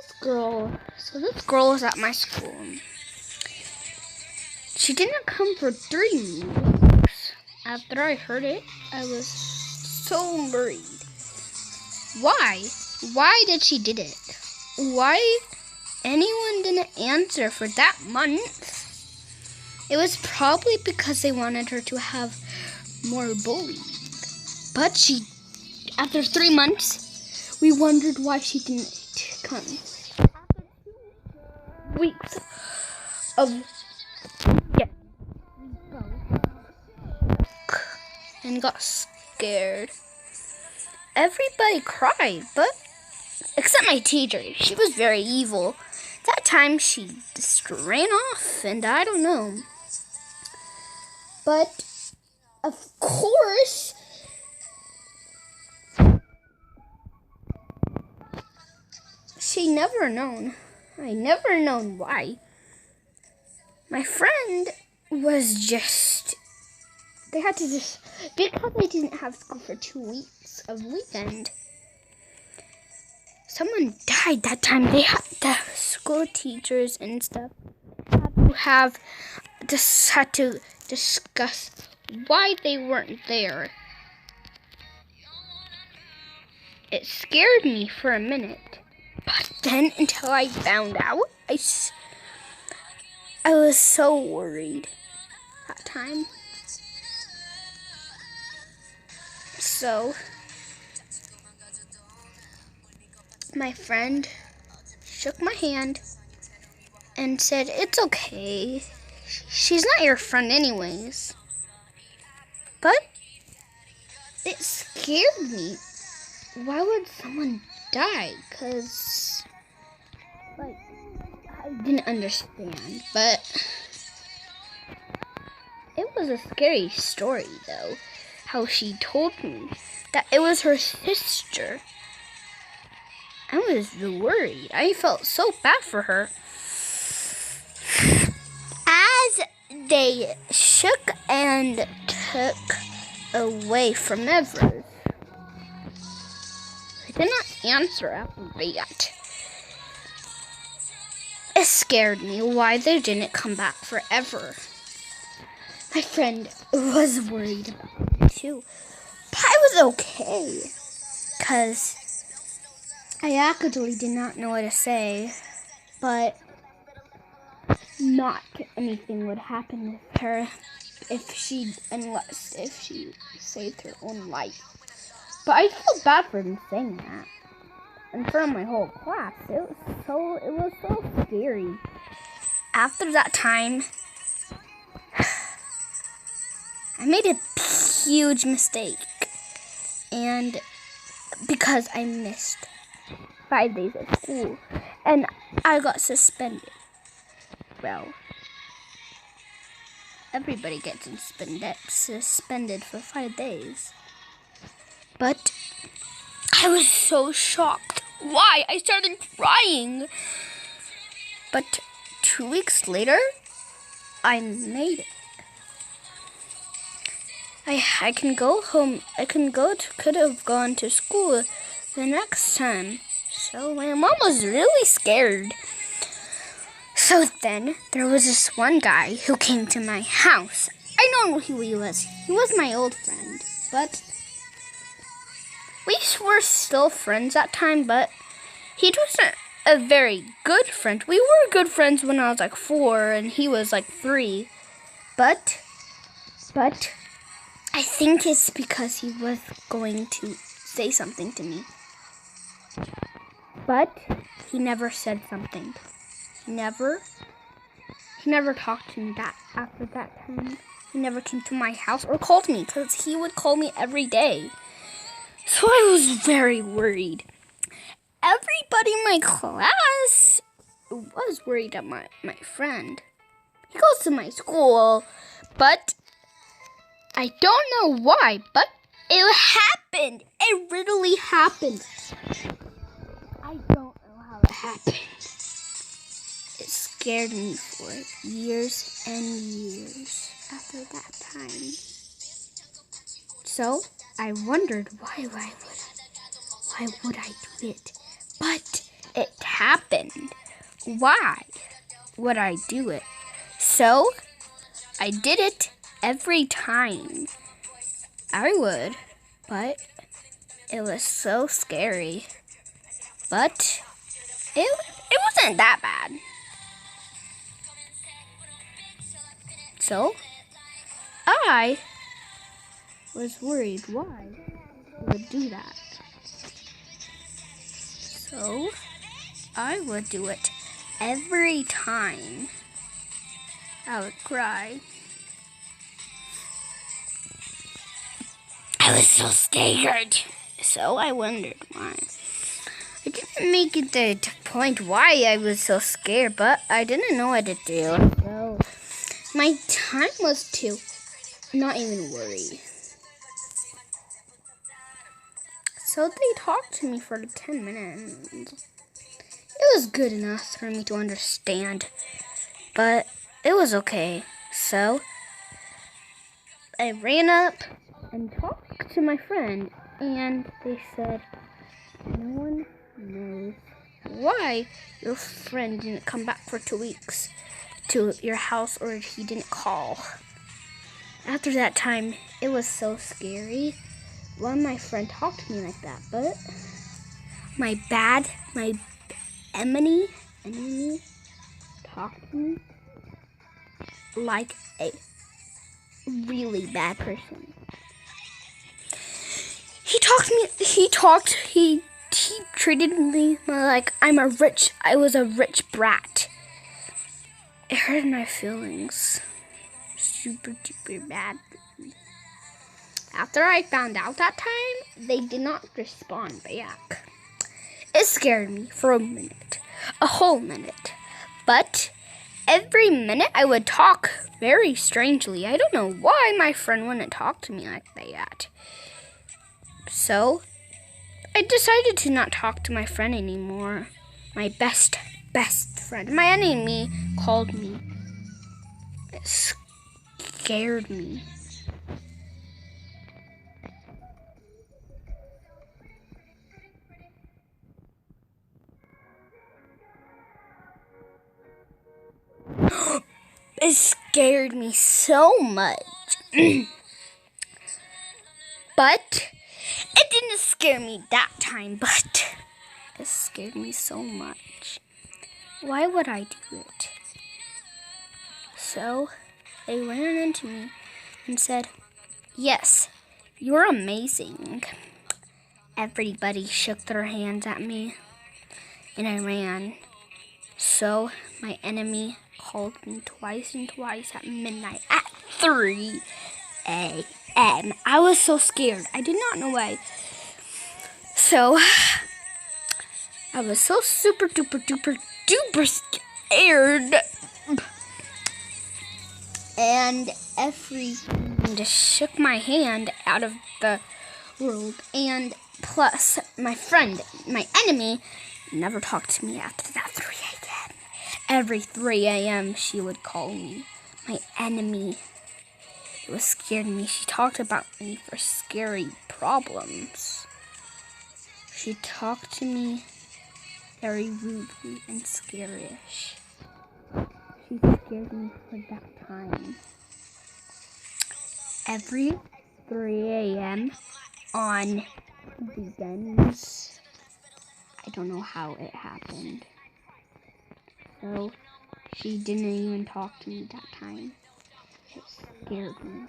This girl was at my school. She didn't come for 3 weeks. After I heard it, I was so worried. Why? Why did she did it? Why anyone didn't answer for that month? It was probably because they wanted her to have more bullying. But after 3 months, we wondered why she didn't come. After 2 weeks of and got scared. Everybody cried, but except my teacher. She was very evil. That time she just ran off, and I don't know. But of course, she never known. I never known why. My friend was just, they had to just, because they didn't have school for 2 weeks of weekend. Someone died that time. They had the school teachers and stuff had to discuss why they weren't there. It scared me for a minute, but then until I found out, I was so worried that time. So my friend shook my hand and said, "It's okay. She's not your friend anyways." But it scared me. Why would someone die? Because, I didn't understand. But it was a scary story, though. How she told me that it was her sister. I was worried. I felt so bad for her. As they shook and took away from Everett, I did not answer after that. It scared me why they didn't come back forever. My friend was worried about it too. But I was okay. Because I actually did not know what to say. But not anything would happen with her unless she saved her own life. But I feel bad for saying that in front of my whole class. It was so scary. After that time, I made a huge mistake, and because I missed 5 days of school, and I got suspended. Well, everybody gets suspended for 5 days. But I was so shocked. Why? I started crying. But 2 weeks later, I made it. I can go home. Could have gone to school the next time. So my mom was really scared. So then there was this one guy who came to my house. I don't know who he was. He was my old friend, but we were still friends that time, but he wasn't a very good friend. We were good friends when I was like 4 and he was like 3. But I think it's because he was going to say something to me. But he never said something. He never talked to me after that time. He never came to my house or called me, because he would call me every day. So I was very worried. Everybody in my class was worried about my friend. He goes to my school, but I don't know why, but it happened. It really happened. I don't know how it happened. It scared me for years and years after that time. So I wondered why would I do it? But it happened. happened? Why would I do it? So I did it every time. I would, but it was so scary. But it wasn't that bad. So I was worried why I would do that. So I would do it every time. I would cry. I was so scared. So I wondered why. I didn't make it the point why I was so scared, but I didn't know what to do. So my time was to not even worry. So they talked to me for 10 minutes. It was good enough for me to understand, but it was okay. So I ran up and talked to my friend, and they said, no one knows why your friend didn't come back for 2 weeks to your house, or he didn't call. After that time, it was so scary. Well, my friend talked to me like that, but my enemy talked to me like a really bad person. He treated me like I was a rich brat. It hurt my feelings super duper bad. After I found out that time, they did not respond back. It scared me for a whole minute. But every minute I would talk very strangely. I don't know why my friend wouldn't talk to me like that. So I decided to not talk to my friend anymore. My best friend. My enemy called me. It scared me. It scared me so much. But it didn't scare me that time, but it scared me so much. Why would I do it? So they ran into me and said, yes, you're amazing. Everybody shook their hands at me, and I ran. So my enemy called me twice and twice at midnight at 3 a.m. I was so scared. I did not know why. So I was so super duper scared. And everything just shook my hand out of the world. And plus, my friend, my enemy, never talked to me after that 3 a.m. Every 3 a.m. she would call me my enemy. It was scared me. She talked about me for scary problems. She talked to me very rudely and scary-ish. She scared me for that time. Every 3 a.m. on weekends. I don't know how it happened. So she didn't even talk to me that time. It scared me.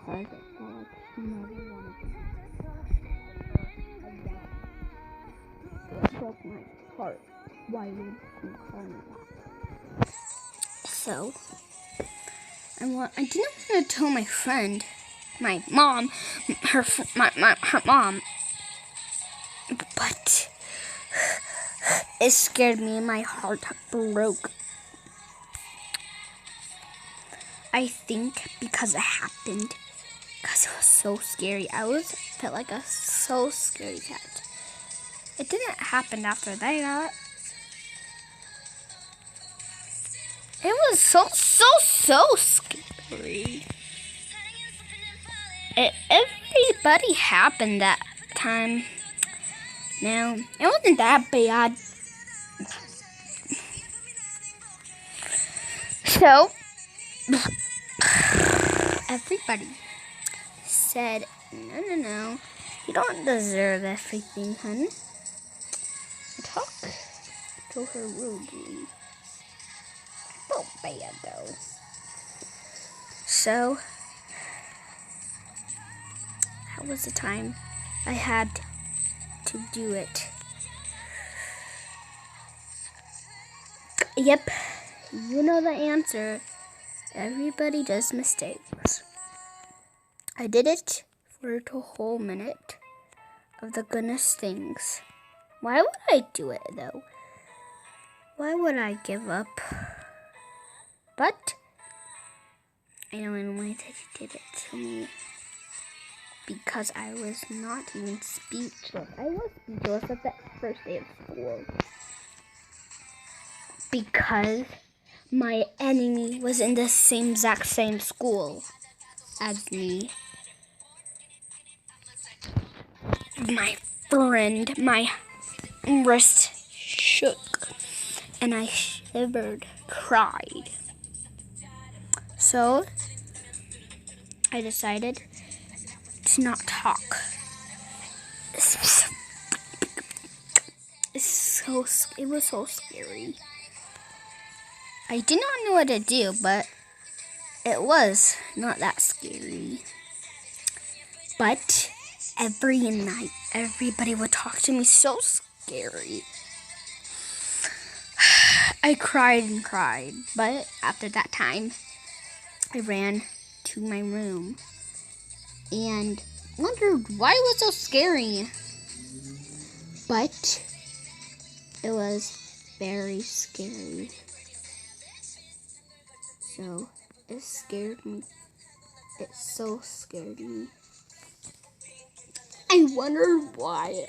Because it felt like she never wanted to. Again. It broke my heart. Why would she call me that? So I didn't want to tell my friend, my mom, her mom, but it scared me and my heart broke. I think because it happened, because it was so scary. I felt like a so scary cat. It didn't happen after that. It was so scary. Everybody happened that time. Now, it wasn't that bad, So, everybody said, no, you don't deserve everything, hun. Talk to her rudely. I felt bad, though. So, that was the time I had to do it. Yep, you know the answer. Everybody does mistakes. I did it for a whole minute of the goodness things. Why would I do it, though? Why would I give up? But I don't know why they did it to me. Because I was not even speechless. I was speechless at the first day of school. Because my enemy was in the exact same school as me. My friend, my wrist shook and I shivered, cried. So I decided to not talk. It was so scary. I did not know what to do, but it was not that scary. But every night, everybody would talk to me so scary. I cried and cried, but after that time, I ran to my room and wondered why it was so scary. But it was very scary. So it scared me. It so scared me. I wondered why.